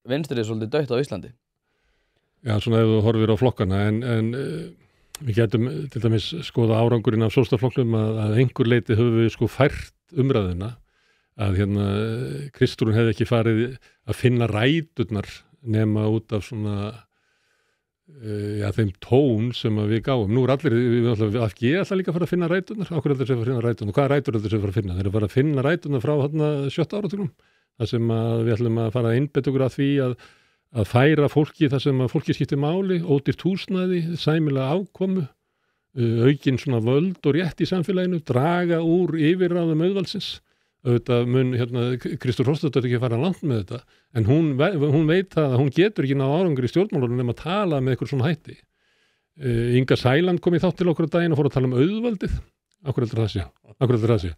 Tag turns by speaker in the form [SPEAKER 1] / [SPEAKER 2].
[SPEAKER 1] vinstri er svolítið dautt á Íslandi.
[SPEAKER 2] Já, svona ef þú horfir á flokkana en við getum til dæmis skoða árangurinn af Sósíalistaflokknum að einhver leiti höfum við sko fært umræðuna að Kristrún hefði ekki farið að finna ræturnar nema út af svona þeim tón sem að við gáum. Nú allir, við AFG alltaf líka að fara að finna ræturnar. Af hverju heldur þeir að finna ræturnar? Hvaða rætur heldur þeir að fara að finna? Þeir eru að fara að finna ræturnar frá 7. áratugnum. Það sem að við ætlum að fara að einbeita okkur að því að færa fólki það sem að fólki skiptir máli, ódýrt húsnæði, sæmilega afkomu, aukin svona völd og rétt í samfélaginu, draga úr yfirráðum auðvaldsins. Auðvitað mun Kristrún Frostadóttir ekki að fara langt með þetta, en hún veit að hún getur ekki ná árangur í stjórnmálunum nema að tala með eitthvað svona hætti. Inga Sæland kom í þátt til okkur á daginn og fór að tala um auðvaldið. Af hverju heldur það sé?